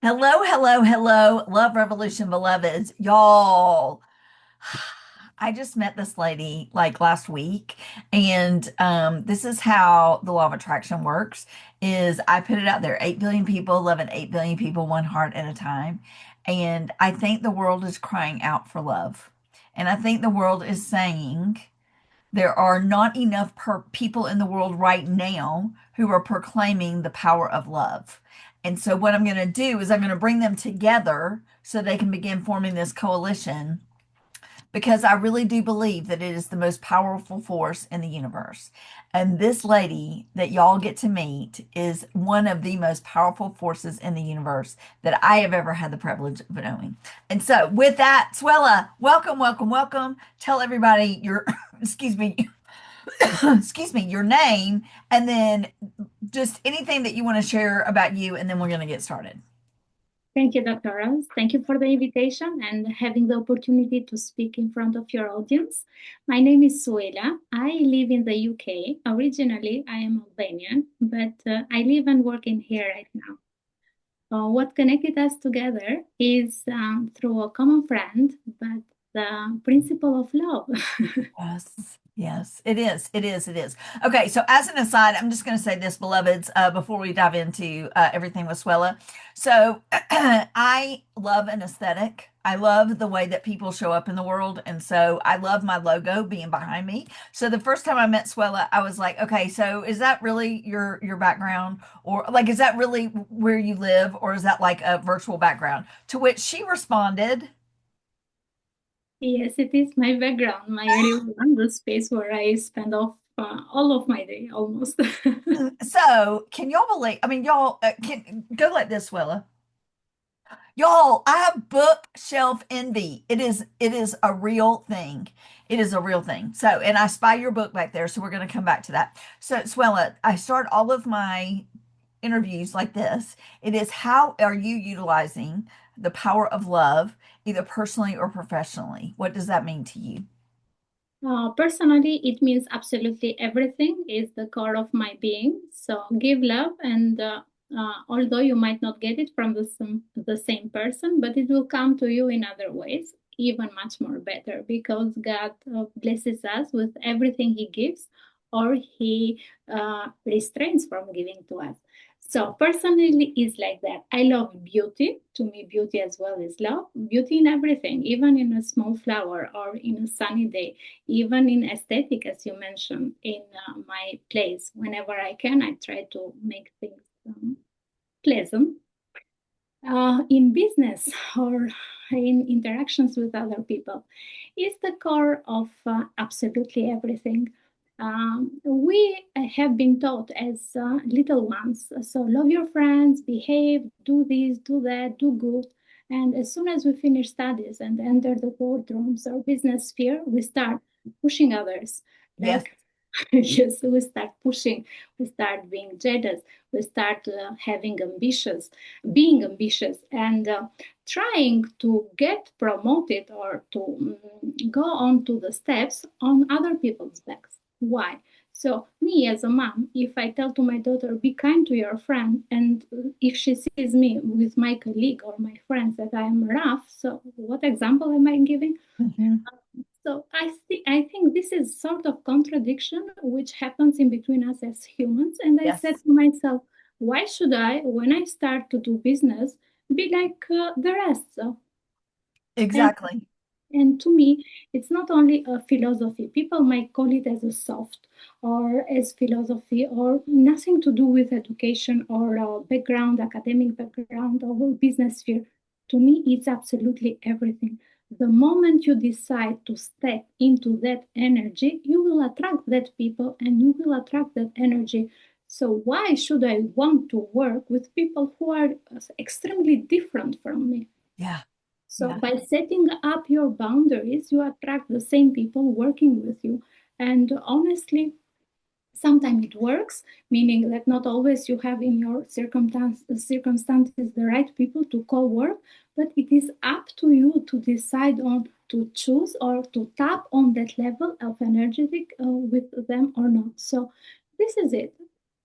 Hello, hello, hello, Love Revolution beloveds. Y'all, I just met this lady like last week, and this is how the law of attraction works is I put it out there, 8 billion people loving 8 billion people, one heart at a time. And I think the world is crying out for love. And I think the world is saying there are not enough people in the world right now who are proclaiming the power of love. And so, what I'm going to do is I'm going to bring them together so they can begin forming this coalition because I really do believe that it is the most powerful force in the universe. And this lady that y'all get to meet is one of the most powerful forces in the universe that I have ever had the privilege of knowing. And so, with that, Suela, welcome, welcome, welcome. Tell everybody your, excuse me, excuse me, your name, and then just anything that you want to share about you, and then we're going to get started. Thank you, Dr. Rose. Thank you for the invitation and having the opportunity to speak in front of your audience. My name is Suela. I live in the UK. Originally, I am Albanian, but I live and work in here right now. What connected us together is through a common friend, but the principle of love. Yes, yes, it is. It is. It is. Okay, so as an aside, I'm just going to say this, beloveds, before we dive into everything with Swella. So I love an aesthetic. I love the way that people show up in the world. And so I love my logo being behind me. So the first time I met Swella, I was like, okay, so is that really your background? Or like, is that really where you live? Or is that like a virtual background? To which she responded, Yes, it is my background, my real one, the space where I spend all of my day almost. so can y'all believe? I mean, y'all can go like this, Willa. Y'all, I have bookshelf envy. It is a real thing. It is a real thing. So, and I spy your book back there, so we're going to come back to that. So, Swella, I start all of my interviews like this. It is how are you utilizing the power of love, either personally or professionally? What does that mean to you? Personally, it means absolutely everything is the core of my being. So give love, and although you might not get it from the same person, but it will come to you in other ways, even much more better, because God blesses us with everything He gives, or He restrains from giving to us. So personally, it's like that. I love beauty. To me, beauty as well is love. Beauty in everything, even in a small flower or in a sunny day, even in aesthetic, as you mentioned, in my place. Whenever I can, I try to make things pleasant. In business or in interactions with other people is the core of absolutely everything. We have been taught as little ones, so love your friends, behave, do this, do that, do good. And as soon as we finish studies and enter the boardrooms or business sphere, we start pushing others. Yes. Like, yes, we start pushing, we start being jealous, we start being ambitious, and trying to get promoted or to go on to the steps on other people's backs. Why? So me as a mom, if I tell to my daughter, be kind to your friend, and if she sees me with my colleague or my friends that I am rough, so what example am I giving? Mhm. So I think this is sort of contradiction which happens in between us as humans. And I said Yes. to myself, why should I, when I start to do business, be like the rest? So, and Exactly. and to me, it's not only a philosophy. People might call it as a soft or as philosophy or nothing to do with education or background, academic background or business sphere. To me, it's absolutely everything. The moment you decide to step into that energy, you will attract that people and you will attract that energy. So why should I want to work with people who are extremely different from me? Yeah. So Yeah. by setting up your boundaries, you attract the same people working with you. And honestly, sometimes it works, meaning that not always you have in your circumstances the right people to co-work, but it is up to you to decide on to choose or to tap on that level of energetic with them or not. So this is it.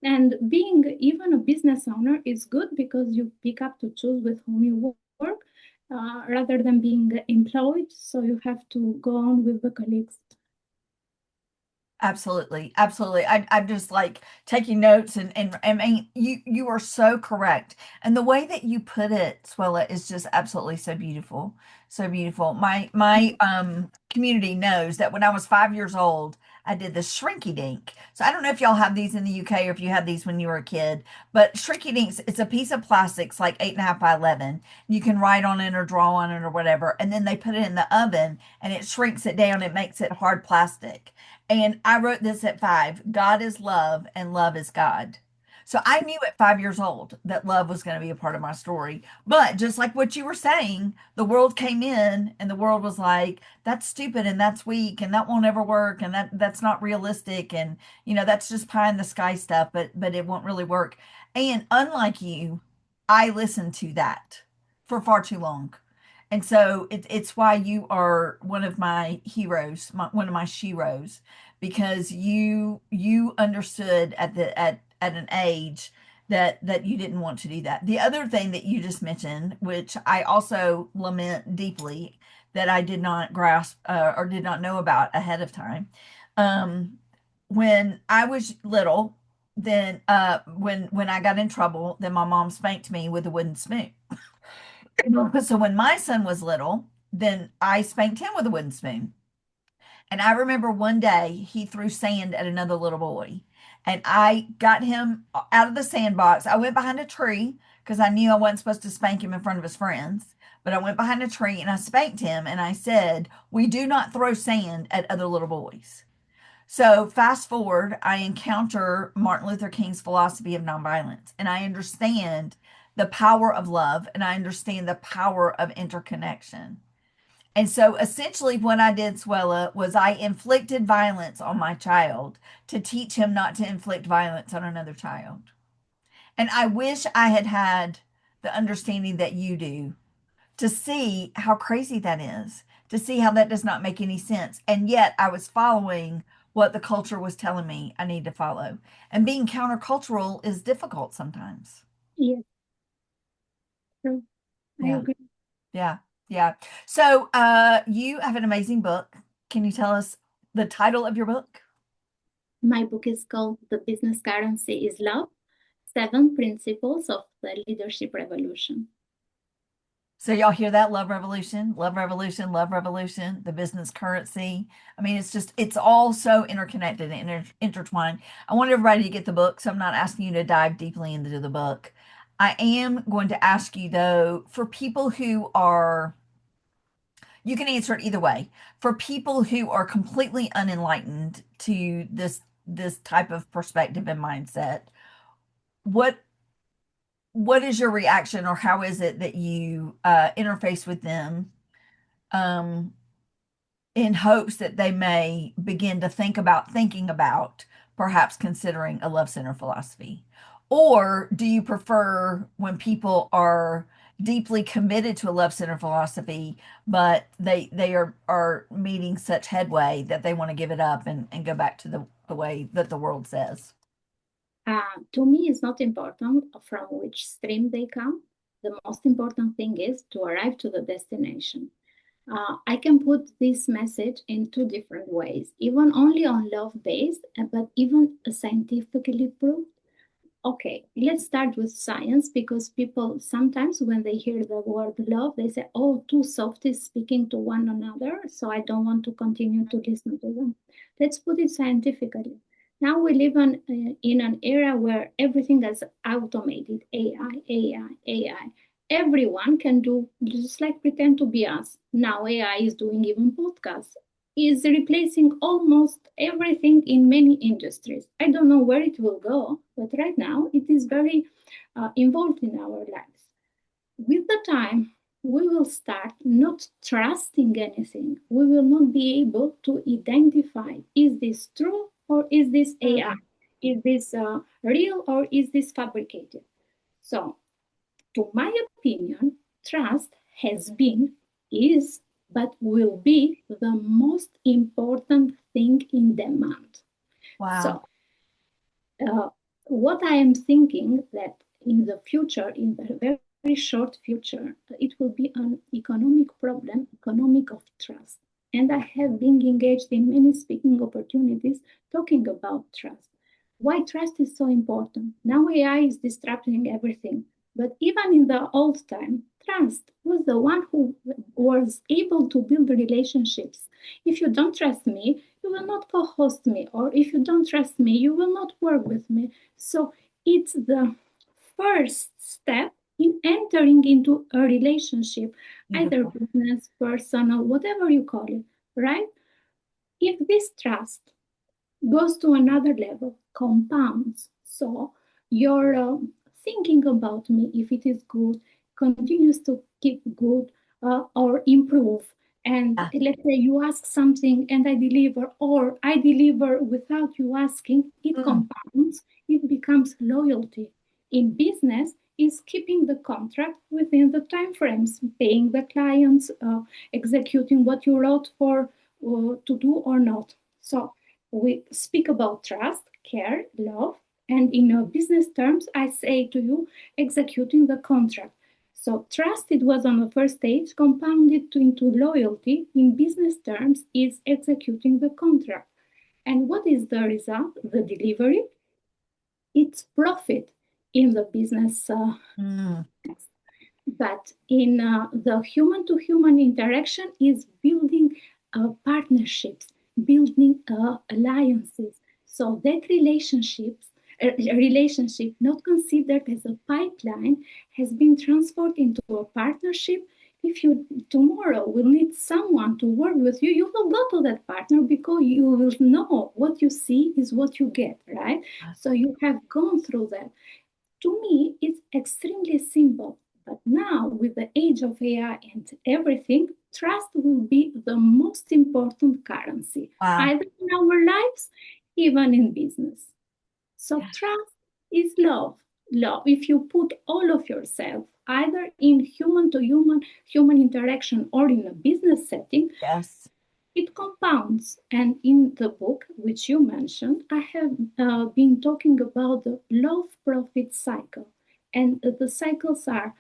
And being even a business owner is good because you pick up to choose with whom you work rather than being employed. So you have to go on with the colleagues. Absolutely, absolutely. I'm just like taking notes, and I mean, you are so correct. And the way that you put it, Swella, is just absolutely so beautiful. So beautiful. My community knows that when I was 5 years old, I did the shrinky dink. So I don't know if y'all have these in the UK or if you had these when you were a kid, but shrinky dinks, it's a piece of plastic, it's like 8.5 by 11. You can write on it or draw on it or whatever, and then they put it in the oven and it shrinks it down. It makes it hard plastic. And I wrote this at 5. God is love and love is God. So I knew at 5 years old that love was going to be a part of my story. But just like what you were saying, the world came in and the world was like, that's stupid and that's weak and that won't ever work and that's not realistic and that's just pie in the sky stuff, but it won't really work. And unlike you, I listened to that for far too long. And so it's why you are one of my heroes, one of my sheroes, because you understood at an age that you didn't want to do that. The other thing that you just mentioned, which I also lament deeply, that I did not grasp or did not know about ahead of time. Um, when I was little, then when I got in trouble, then my mom spanked me with a wooden spoon. So when my son was little, then I spanked him with a wooden spoon. And I remember one day he threw sand at another little boy. And I got him out of the sandbox. I went behind a tree because I knew I wasn't supposed to spank him in front of his friends. But I went behind a tree and I spanked him and I said, "We do not throw sand at other little boys." So fast forward, I encounter Martin Luther King's philosophy of nonviolence, and I understand the power of love, and I understand the power of interconnection. And so essentially, what I did, Swella, was I inflicted violence on my child to teach him not to inflict violence on another child. And I wish I had had the understanding that you do to see how crazy that is, to see how that does not make any sense. And yet I was following what the culture was telling me I need to follow. And being countercultural is difficult sometimes. Yes, so I Yeah, agree. yeah, yeah. So you have an amazing book. Can you tell us the title of your book? My book is called The Business Currency is Love, 7 Principles of the Leadership Revolution. So y'all hear that? Love revolution, love revolution, love revolution, the business currency. I mean, it's all so interconnected and intertwined. I want everybody to get the book, so I'm not asking you to dive deeply into the book. I am going to ask you though, for people who are, you can answer it either way. For people who are completely unenlightened to this type of perspective and mindset, what what is your reaction or how is it that you interface with them um, in hopes that they may begin to thinking about perhaps considering a love center philosophy? Or do you prefer when people are deeply committed to a love center philosophy, but they are meeting such headway that they want to give it up and go back to the way that the world says? To me, it's not important from which stream they come. The most important thing is to arrive to the destination. I can put this message in 2 different ways, even only on love based, but even scientifically proved. Okay, let's start with science because people sometimes, when they hear the word love, they say, oh, two softies speaking to one another, so I don't want to continue to listen to them. Let's put it scientifically. Now we live in an era where everything is automated AI, AI, AI. Everyone can do just like pretend to be us. Now AI is doing even podcasts, is replacing almost everything in many industries. I don't know where it will go, but right now it is very involved in our lives. With the time, we will start not trusting anything. We will not be able to identify is this true or is this AI? Is this real or is this fabricated? So to my opinion, trust has been, is, but will be the most important thing in demand. Wow. So, uh, what I am thinking that in the future, in the very short future, it will be an economic problem, economic of trust. And I have been engaged in many speaking opportunities talking about trust. Why trust is so important. Now AI is disrupting everything. But even in the old time, trust was the one who was able to build relationships. If you don't trust me, you will not co-host me, or if you don't trust me, you will not work with me. So it's the first step in entering into a relationship, either Beautiful. business, personal, whatever you call it, right? If this trust goes to another level, compounds. So your thinking about me, if it is good, continues to keep good or improve. And Yeah. let's say you ask something and I deliver, or I deliver without you asking, it Mm, compounds, it becomes loyalty. In business, is keeping the contract within the time frames, paying the clients, executing what you wrote for to do or not. So we speak about trust, care, love, and in business terms, I say to you, executing the contract. So trust, it was on the first stage, compounded into loyalty in business terms is executing the contract. And what is the result? The delivery. It's profit in the business mm, but in the human to human interaction is building partnerships, building alliances. So that relationship not considered as a pipeline has been transformed into a partnership. If you tomorrow will need someone to work with you, you will go to that partner because you will know what you see is what you get, right? So you have gone through that. To me, it's extremely simple. But now, with the age of AI and everything, trust will be the most important currency, wow. either in our lives, even in business. So, trust is love. Love, if you put all of yourself either in human to human interaction or in a business setting, Yes. it compounds. And in the book, which you mentioned, I have been talking about the love profit cycle. And the cycles are,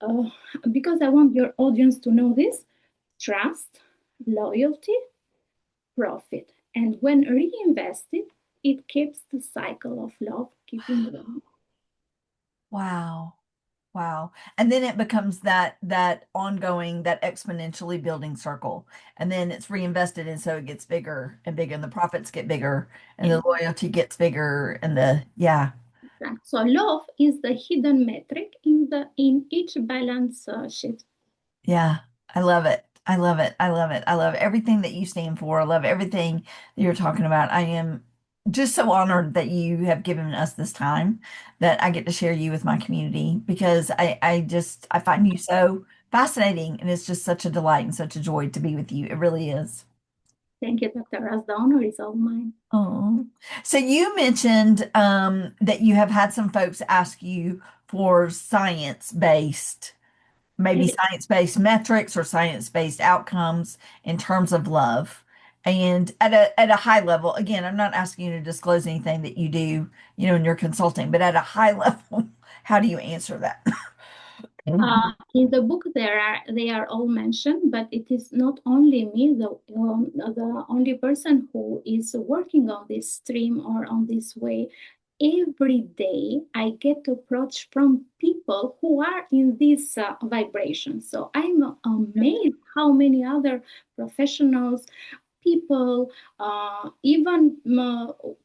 uh, because I want your audience to know this, trust, loyalty, profit. And when reinvested, it keeps the cycle of love keeping going. Wow. Wow. And then it becomes that ongoing, that exponentially building circle. And then it's reinvested and so it gets bigger and bigger and the profits get bigger and the loyalty gets bigger and the yeah. So love is the hidden metric in each balance sheet. Yeah. I love it. I love it. I love it. I love everything that you stand for. I love everything that you're talking about. I am just so honored that you have given us this time that I get to share you with my community because I find you so fascinating and it's just such a delight and such a joy to be with you. It really is. Thank you, Dr. Raz. The honor is all mine. Oh, so you mentioned that you have had some folks ask you for science-based, maybe Yes. science-based metrics or science-based outcomes in terms of love. And at a high level, again, I'm not asking you to disclose anything that you do, in your consulting, but at a high level, how do you answer that? In the book, they are all mentioned, but it is not only me, the only person who is working on this stream or on this way. Every day, I get approach from people who are in this vibration. So I'm amazed how many other professionals people, even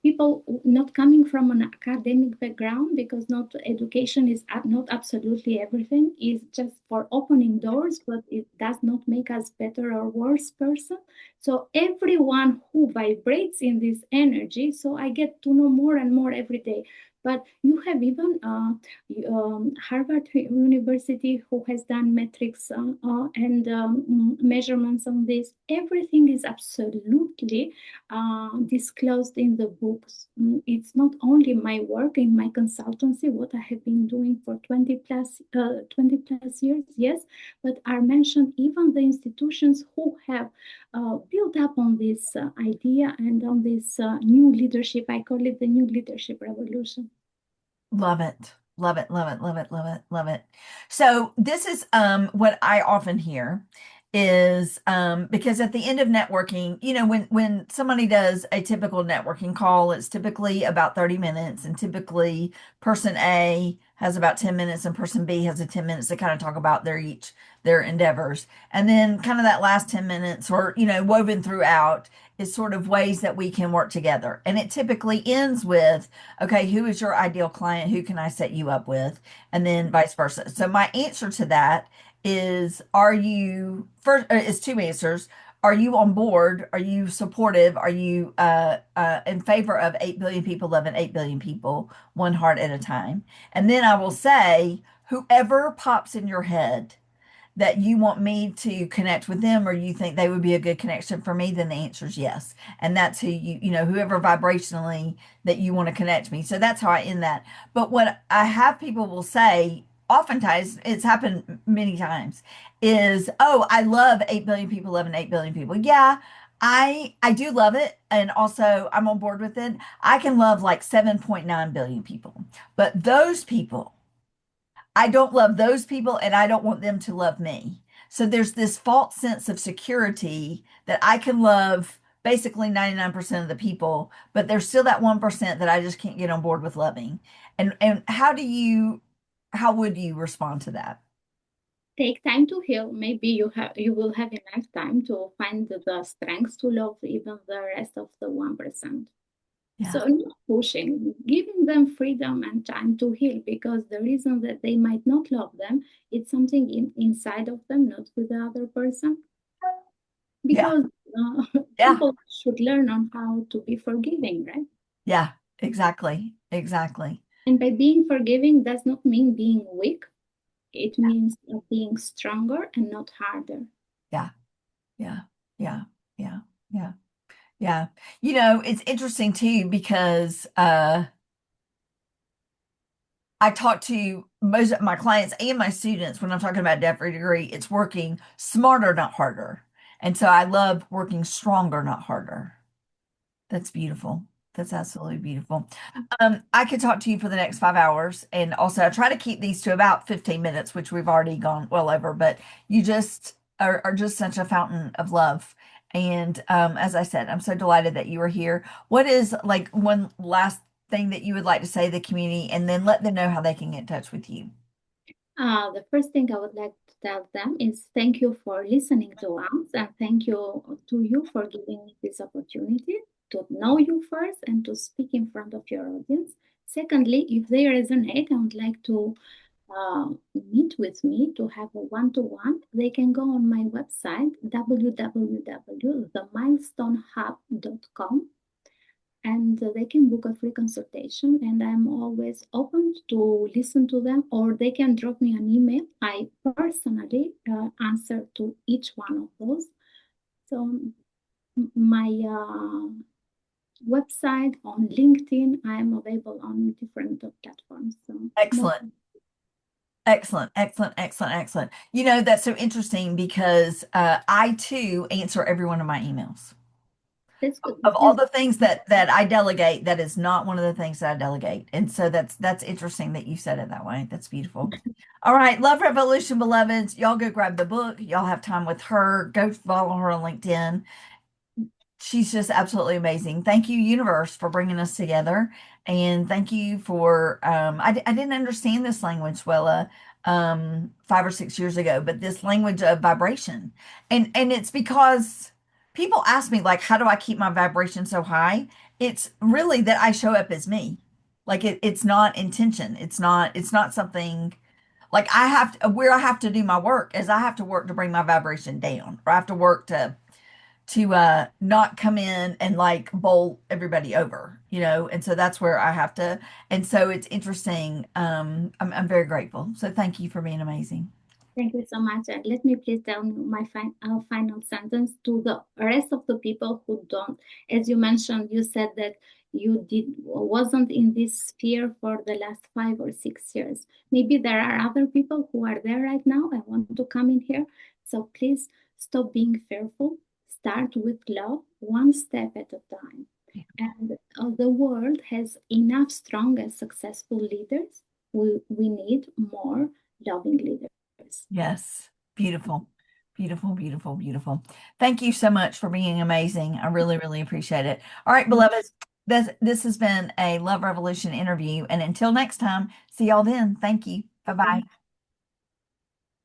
people not coming from an academic background, because not education is not absolutely everything, is just for opening doors, but it does not make us better or worse person. So everyone who vibrates in this energy, so I get to know more and more every day. But you have even Harvard University who has done metrics and measurements on this. Everything is absolutely disclosed in the books. It's not only my work in my consultancy, what I have been doing for 20 plus years, yes, but are mentioned even the institutions who have built up on this idea and on this new leadership. I call it the new leadership revolution. Love it. Love it. Love it. Love it. Love it. Love it. So this is what I often hear is because at the end of networking, when somebody does a typical networking call, it's typically about 30 minutes, and typically person A has about 10 minutes and person B has a 10 minutes to kind of talk about their endeavors. And then kind of that last 10 minutes or woven throughout is sort of ways that we can work together. And it typically ends with, okay, who is your ideal client? Who can I set you up with? And then vice versa. So my answer to that is, are you first is two answers. Are you on board? Are you supportive? Are you in favor of 8 billion people loving 8 billion people, one heart at a time? And then I will say, whoever pops in your head that you want me to connect with them or you think they would be a good connection for me, then the answer is yes. And that's who whoever vibrationally that you want to connect me. So that's how I end that. But what I have people will say, oftentimes it's happened many times, is, oh, I love 8 billion people loving 8 billion people. Yeah. I do love it, and also I'm on board with it. I can love like 7.9 billion people, but those people, I don't love those people and I don't want them to love me. So there's this false sense of security that I can love basically 99% of the people, but there's still that 1% that I just can't get on board with loving. And how would you respond to that? Take time to heal. Maybe you will have enough time to find the strength to love even the rest of the 1%. Yeah. So not pushing, giving them freedom and time to heal, because the reason that they might not love them, it's something inside of them, not with the other person. Yeah. Because Yeah. people should learn on how to be forgiving, right? Yeah. Exactly. Exactly. And by being forgiving does not mean being weak. It means being stronger and not harder. Yeah. Yeah. Yeah. Yeah. Yeah. Yeah. It's interesting too because I talk to most of my clients and my students when I'm talking about debt-free degree, it's working smarter, not harder. And so I love working stronger, not harder. That's beautiful. That's absolutely beautiful. I could talk to you for the next 5 hours. And also I try to keep these to about 15 minutes, which we've already gone well over, but you just are just such a fountain of love. And as I said, I'm so delighted that you are here. What is like one last thing that you would like to say to the community, and then let them know how they can get in touch with you? The first thing I would like to tell them is thank you for listening to us, and thank you to you for giving me this opportunity to know you first and to speak in front of your audience. Secondly, if they resonate and would like to meet with me to have a one-to-one, they can go on my website www.themilestonehub.com, and they can book a free consultation, and I'm always open to listen to them, or they can drop me an email. I personally answer to each one of those. So my website, on LinkedIn, I'm available on different platforms. So most. Excellent. Excellent, excellent, excellent, excellent. That's so interesting because I too answer every one of my emails. That's good. Of all Yes. the things that I delegate, that is not one of the things that I delegate. And so that's interesting that you said it that way. That's beautiful. All right, Love Revolution beloveds, y'all go grab the book. Y'all have time with her. Go follow her on LinkedIn. She's just absolutely amazing. Thank you, universe, for bringing us together. And thank you for, I didn't understand this language, Suela, 5 or 6 years ago, but this language of vibration. And it's because people ask me, like, how do I keep my vibration so high? It's really that I show up as me. Like it's not intention. It's not something like where I have to do my work is I have to work to bring my vibration down, or I have to work to not come in and like bowl everybody over, and so that's where I have to. And so it's interesting. I'm very grateful, so thank you for being amazing. Thank you so much. Let me please tell you my final sentence to the rest of the people who don't. As you mentioned, you said that you wasn't in this sphere for the last 5 or 6 years. Maybe there are other people who are there right now. I want to come in here. So please stop being fearful. Start with love, one step at a time. And the world has enough strong and successful leaders. We need more loving leaders. Yes. Beautiful. Beautiful, beautiful, beautiful. Thank you so much for being amazing. I really, really appreciate it. All right, beloveds, this has been a Love Revolution interview. And until next time, see y'all then. Thank you. Bye bye.